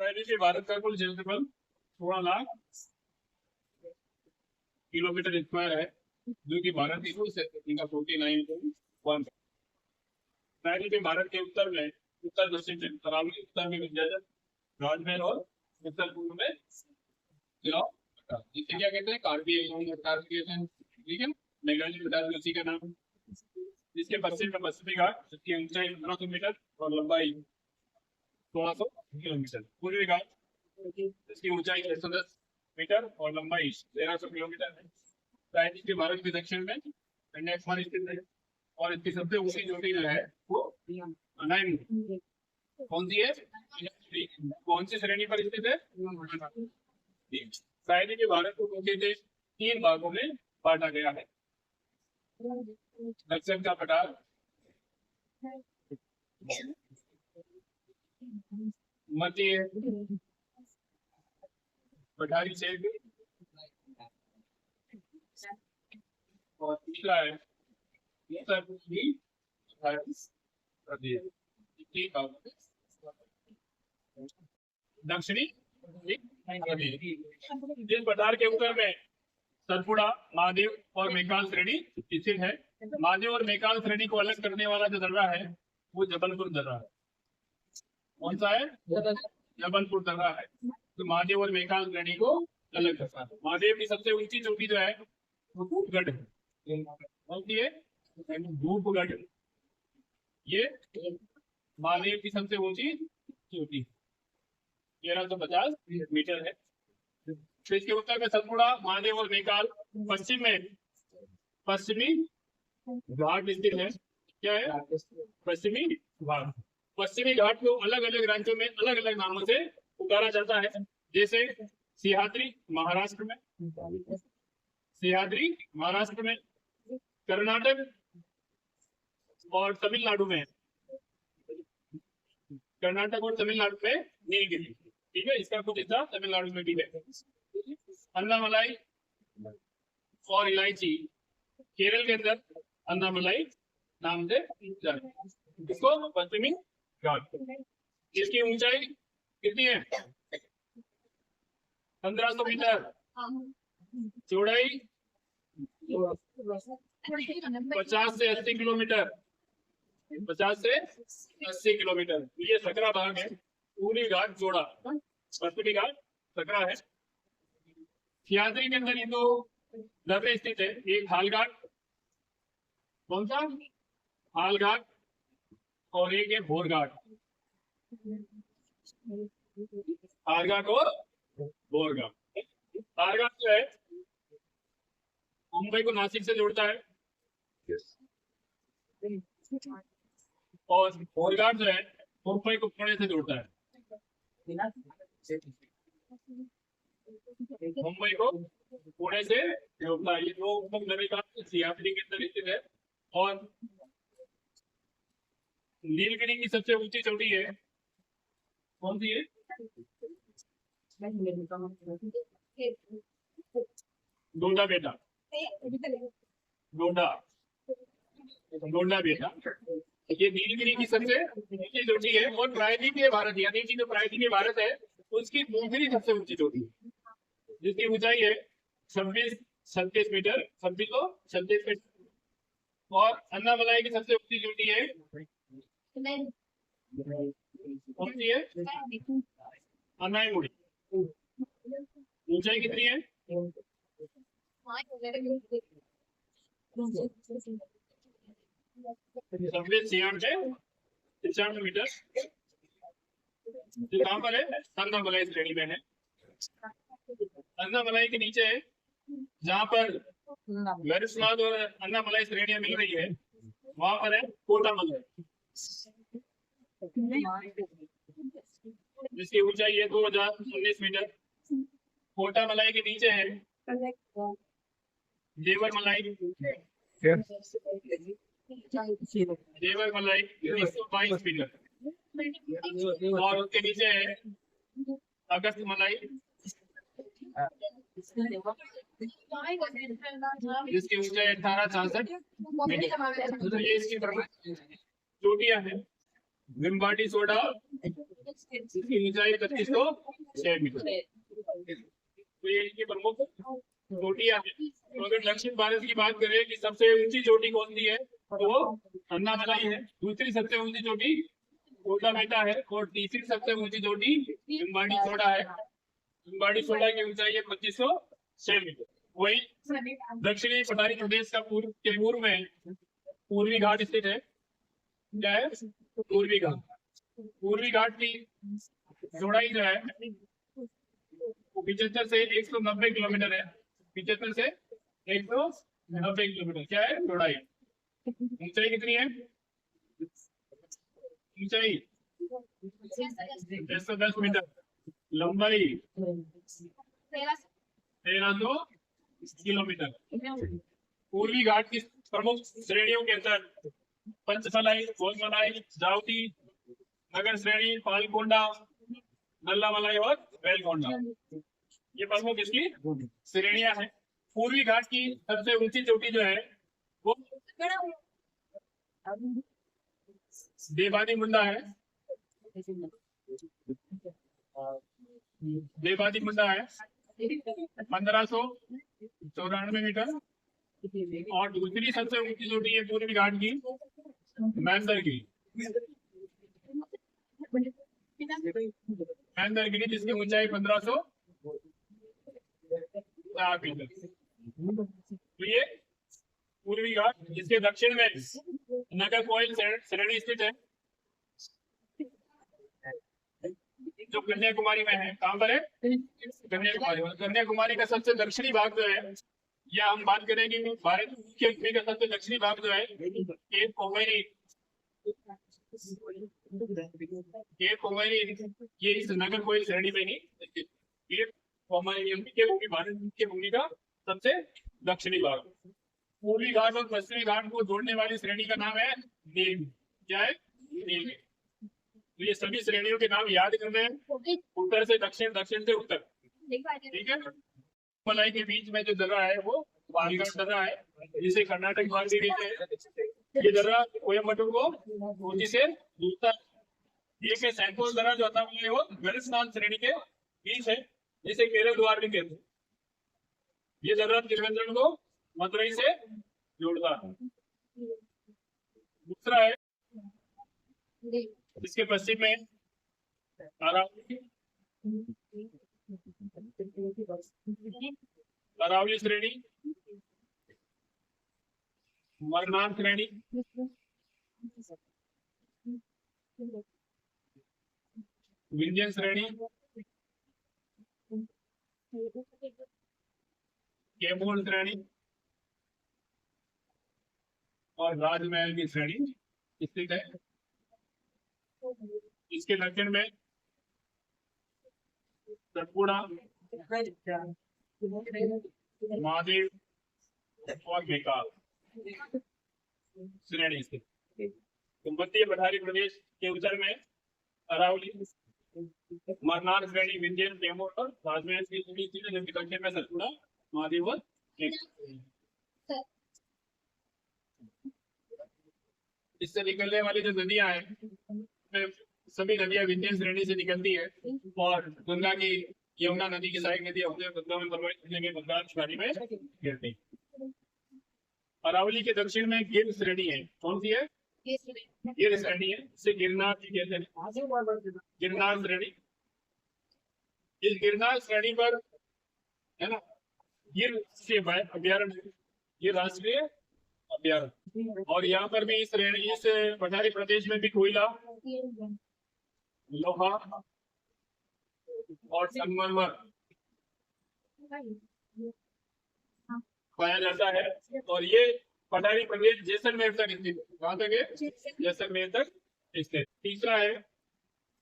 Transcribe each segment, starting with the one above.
पहले से भारत का कुल क्षेत्रफल 16 लाख किलोमीटर स्क्वायर है, जो कि भारत की कुल क्षेत्रफल का 49.1। पहले से भारत के उत्तर में उत्तर पश्चिम में अरावली, उत्तर में विंध्याचल, राजमहल और उत्तर पूर्व में जिसे क्या कहते हैं कार्बिएशन, ठीक है। मेघालय बटालियन उसी का नाम। जिसके पश्चिम में पश्चिमी घाट, जिसकी ऊंचाई 1500 मीटर और लंबाई 1600 किलोमीटर। पूर्वी घाट, जिसकी ऊंचाई 610 मीटर और लंबाई 1300 किलोमीटर है। राज्य के भारत के दक्षिण में कन्याकुमारी स्थित है और इसकी सबसे ऊंची चोटी जो है वो अनाईमुड़ी। कौन सी है? कौन सी श्रेणी पर स्थित है? शायरी के भारत को मुख्यतः 3 भागों में बांटा गया है। दक्षिण का पठार, मध्य पठारी क्षेत्र और तीसरा है उत्तर पूर्वी प्रदेश। दक्षिणी जिस पठार के उत्तर में सतपुड़ा, महादेव और मेकाल श्रेणी स्थित है। महादेव और मेकाल श्रेणी को अलग करने वाला जो दर्रा है वो जबलपुर दर्रा है। कौन सा है? जबलपुर दर्रा है। तो महादेव और मेकाल श्रेणी को अलग करता है। महादेव की सबसे ऊंची चोटी जो है वो धूपगढ़ है। कौन सी है? धूपगढ़। ये महादेव की सबसे ऊंची चोटी 1350 मीटर है। तो इसके उत्तर में सतपुड़ा, महादेव और मेकाल, पश्चिम में पश्चिमी घाट स्थित है। क्या है? पश्चिमी घाट। पश्चिमी घाट को अलग अलग राज्यों में अलग अलग नामों से पुकारा जाता है, जैसे सिंहाद्री महाराष्ट्र में, सिंहाद्री महाराष्ट्र में, कर्नाटक और तमिलनाडु में, कर्नाटक और तमिलनाडु में नीलगिरी, ठीक है। इसका कुछ हिस्सा तमिलनाडु में भी है। अन्नामलाई और इलायची केरल के अंदर अन्नामलाई नाम से जाना, इसको पश्चिमी घाट। इसकी ऊंचाई कितनी है? 1500 मीटर, चौड़ाई 50 से 80 किलोमीटर, 50 से 80 किलोमीटर। ये सकरा भाग है। पूर्वी घाट चौड़ा, पश्चिमी घाट सकरा है। सिंहाद्री के अंदर ये दो दर्रे स्थित है, एक हालघाट, कौन सा? हालघाट, और एक है भोरघाट। हालघाट और भोरघाट। हालघाट जो है मुंबई को नासिक से जोड़ता है और भोरघाट जो है मुंबई को पुणे से जोड़ता है। मुंबई को पुणे से जोड़ता है। ये दो उपनदी का सिंहाद्री के अंदर स्थित है। और नीलगिरी की सबसे ऊंची चोटी है, कौन सी है? डोंडा बेटा, डोंडा बेटा। ये नीलगिरी की सबसे ऊंची चोटी है और प्रायद्वीपीय भारत, यानी कि जो प्रायद्वीपीय भारत है उसकी दूसरी सबसे ऊंची चोटी है, जिसकी ऊंचाई है 26-37 मीटर, 2636 मीटर। और अन्नामलाई की सबसे ऊंची चोटी है, कौन सी है? अनाईमुड़ी। ऊंचाई कितनी है? 96 मीटर। जो कहाँ पर है? अन्नामलाई श्रेणी में है। अन्नामलाई के नीचे है जहाँ पर गरुड़नाथ और अन्नामलाई श्रेणियां मिल रही है, वहां पर है कोटामलाई, जिसकी ऊंचाई है 2019 मीटर। कोटामलाई के नीचे है देवरमलाई, देवरमलाई 122 मीटर। और उसके नीचे है अगस्त्यमलाई, जिसकी ऊंचाई 1866 मीटर। तो ये इसकी चोटियां हैं विम्बाटी सोडा, इसकी ऊंचाई 2506 मीटर। तो ये इनकी प्रमुख चोटियां हैं। तो अगर दक्षिण भारत की बात करें कि सबसे ऊंची चोटी कौन सी है, तो वो अन्नामलाई है। दूसरी सबसे ऊंची चोटी कोटामेटा है और तीसरी सबसे ऊंची चोटी विम्बाटी सोडा है। विम्बाटी सोडा की ऊंचाई है 2506 मीटर। वही दक्षिणी पठारी प्रदेश का पूर्व में पूर्वी घाट स्थित है। क्या है? पूर्वी घाट। पूर्वी घाट की चौड़ाई जो है वो 75 से 190 किलोमीटर है। 75 से 190 किलोमीटर क्या है चौड़ाई। ऊंचाई कितनी है? ऊंचाई 610 मीटर, लंबाई 1300 किलोमीटर। पूर्वी घाट की प्रमुख श्रेणियों के अंदर पंचमलाई, गोलमलाई, जावती, नगर श्रेणी, पालकोंडा, नल्लामलाई और वेलकोंडा, ये प्रमुख इसकी श्रेणियां हैं। पूर्वी घाट की सबसे ऊंची चोटी जो है वो देवानी मुंडा है। देवानी मुंडा है 1594 मीटर। और दूसरी सबसे ऊंची चोटी है पूर्वी घाट की मैंदरगिरी। मैंदरगिरी जिसकी ऊंचाई 1504 मीटर। तो ये पूर्वी घाट, जिसके दक्षिण में नगर कोयल श्रेणी स्थित है जो कन्याकुमारी में है। कहां पर है? कन्याकुमारी। कन्याकुमारी का सबसे दक्षिणी भाग जो है, या हम बात करेंगे भारत के भूमि का सबसे दक्षिणी भाग जो है केप कोमोरी। केप कोमोरी ये इस नगर कोयल श्रेणी में ही केप कोमोरी के भूमि, भारत के भूमि का सबसे दक्षिणी भाग। पूर्वी घाट और पश्चिमी घाट को जोड़ने वाली श्रेणी का नाम है नील। क्या है? नील। तो ये सभी श्रेणियों के नाम याद करने हैं, उत्तर से दक्षिण, दक्षिण से उत्तर। ठीक है। मलाई के बीच में जो दर्रा है वो पालघाट दर्रा है, जिसे कर्नाटक वादी कहते हैं। ये दर्रा कोयम्बटूर को कोची से जुड़ता है। ये के सैंपल दर्रा जो आता है वो गणेशनाथ श्रेणी के बीच है, जिसे केरल द्वार भी कहते हैं। ये दर्रा त्रिवेंद्रम को मदुरई से जोड़ता है। दूसरा है इसके पश्चिम में अरावली, अरावली श्रेणी, मरनार श्रेणी, विंध्यन श्रेणी, कैमूर श्रेणी और राजमहल की श्रेणी स्थित है। इसके दक्षिण में सतपुड़ा, महादेव और बेकार श्रेणी स्थित। तो मध्य पठारी प्रदेश के उत्तर में अरावली, मरनार श्रेणी, विंध्यन, कैमूर और राजमहल की श्रेणी स्थित है। जबकि दक्षिण में सतपुड़ा, महादेव और इससे निकलने वाली जो नदियां हैं, सभी नदियां विंध्यन श्रेणी से निकलती है और गंगा की, यमुना नदी की सहायक नदियां होती है, गंगा में प्रवाहित होने में बंगाल की खाड़ी में गिरती। अरावली के दक्षिण में गिर श्रेणी है। कौन सी है? गिर श्रेणी है, इसे गिरनार भी कहते हैं। गिरनार श्रेणी। इस गिरनार श्रेणी पर है ना गिर अभ्यारण्य, ये राष्ट्रीय अभ्यारण्य। और यहाँ पर भी इस पठारी प्रदेश में भी कोयला, लोहा और संगमरमर पाया जाता है। और ये पठारी प्रदेश जैसलमेर तक स्थित है। कहाँ तक है? जैसलमेर तक स्थित। तीसरा है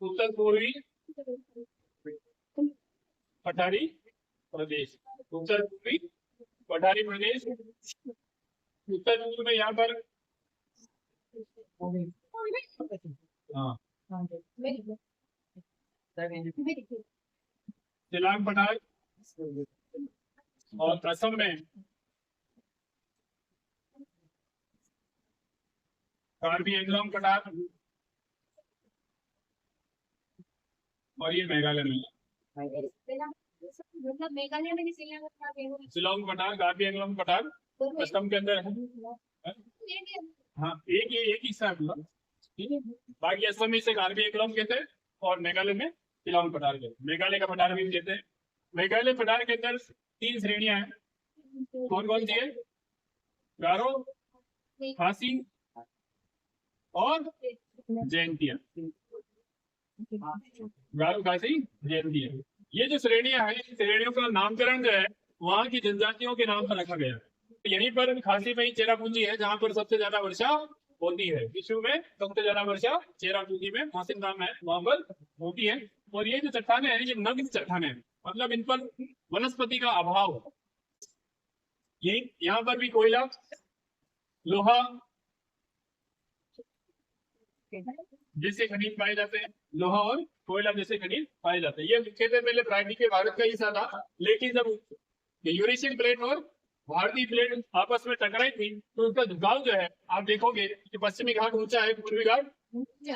उत्तर पूर्वी पठारी प्रदेश। उत्तर पूर्वी पठारी प्रदेश, उत्तर पूर्व में यहाँ पर शिलांग पठार और असम में कार्बी एंग्लोंग पठार, और ये मेघालय में मतलब मेघालय में शिलोंग पठार, कार्बी एंगलोंग पठार असम के अंदर है। हाँ, एक हिस्सा है पूरा, ठीक है। बाकी असम में से कार्बी एंगलोंग कहते हैं और मेघालय में शिलोंग पठार कहते हैं। मेघालय का पठार भी कहते हैं। मेघालय पठार के अंदर 3 श्रेणियां हैं। कौन कौन सी है? गारो, खासी और जयंतिया। गारो, खासी, जयंतिया, ये जो श्रेणियां हैं, इन श्रेणियों का नामकरण जो है वहां की जनजातियों के नाम पर रखा गया है। यहीं पर खासी में ही चेरापूंजी है जहां पर सबसे ज्यादा वर्षा होती है। विश्व में सबसे ज्यादा वर्षा चेरापूंजी में, मौसम नाम है, वहां पर होती है। और ये जो चट्टाने हैं, ये नग्न चट्टाने हैं, मतलब इन पर वनस्पति का अभाव है। यही यहाँ पर भी कोयला, लोहा जैसे खनिज पाए जाते हैं। लोहा और कोयला जैसे खनिज पाए जाते हैं। ये मुख्यतः पहले प्राकृतिक भारत का हिस्सा था, लेकिन जब यूरेशियन प्लेट और भारतीय प्लेट आपस में टकराई थी तो उसका झुकाव जो है, आप देखोगे कि पश्चिमी घाट ऊंचा है, पूर्वी घाट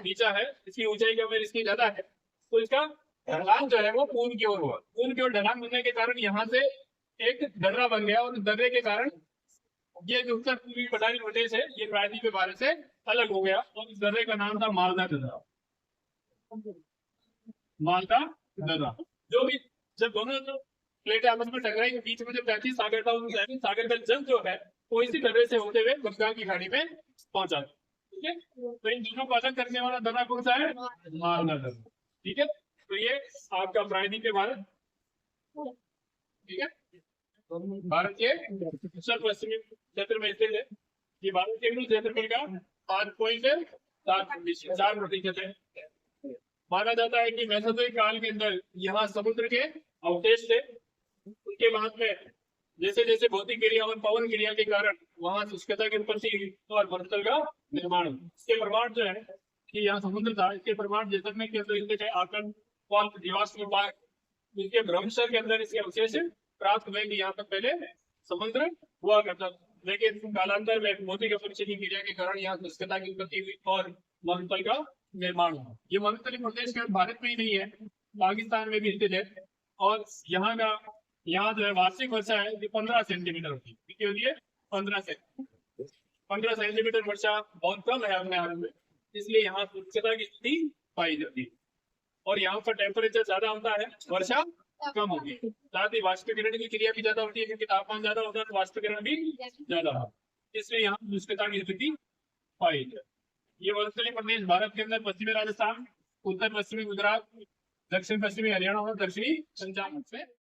नीचा है, इसकी ऊंचाई का इसकी ज्यादा है, तो इसका ढलान जो है वो पूर्व की ओर हुआ। पूर्व की ओर ढलान होने के कारण यहाँ से एक दर्रा बन गया, और दर्रे के कारण ये जो उत्तर पूर्वी पठारी प्रदेश है, ये प्रायद्वीपीय भारत से अलग हो गया, और इस दर्रे का नाम था मालदा दर्रा। मालदा दर्रा, जो भी जब दोनों प्लेटें आपस में टकराई, बीच में जो 35 सागर था, उस सागर का जल जो है वो इसी दर्रे से होते हुए बंगाल की खाड़ी में पहुंचा। ठीक है, तो इन दोनों को अलग करने वाला दर्रा कौन सा है? मालदा दर्रा। ठीक है, तो ये आपका प्रायद्वीपीय भारत, ठीक है, भारत के उत्तर पश्चिमी क्षेत्र में स्थित है। ये भारत के कुल क्षेत्रफल का 5.4% है। माना जाता है कि मेसोजोइक काल के अंदर यहाँ समुद्र के अवशेष थे। उसके बाद में जैसे जैसे भौतिक क्रिया और पवन क्रिया के कारण वहां शुष्कता की उत्पत्ति हुई और मरुस्थल का निर्माण हुआ। इसके प्रमाण जो है कि यहाँ समुद्र था, इसके प्रमाण जैसलमेर के अंदर आकन जीवाश्म पार्क, इसके ब्रह्मशर के अंदर इसके अवशेष प्राप्त हुए कि यहाँ पर पहले समुद्र हुआ करता था, लेकिन कालांतर में भौतिक अपरिचय की क्रिया के कारण यहाँ शुष्कता की उत्पत्ति हुई और मरुस्थल का निर्माण हुआ। ये मरुस्थलीय प्रदेश केवल भारत में ही नहीं है, पाकिस्तान में भी स्थित है। और यहाँ जो है वार्षिक वर्षा है 15 सेंटीमीटर होती है। कितनी होती है? 15 सेंटीमीटर वर्षा बहुत कम है अपने हाल में, इसलिए यहाँ शुष्कता की स्थिति पाई जाती है। और यहाँ पर टेम्परेचर ज्यादा होता है, वर्षा कम होती है। साथ ही वाष्पीकरण की क्रिया भी ज्यादा होती है, क्योंकि तापमान ज्यादा होता है तो वाष्पीकरण भी ज्यादा होता है, इसलिए यहाँ शुष्कता की स्थिति पाई जाती है। ये मरुस्थलीय प्रदेश भारत के अंदर पश्चिमी राजस्थान, उत्तर पश्चिमी गुजरात, दक्षिण पश्चिमी हरियाणा और दक्षिणी पंजाब में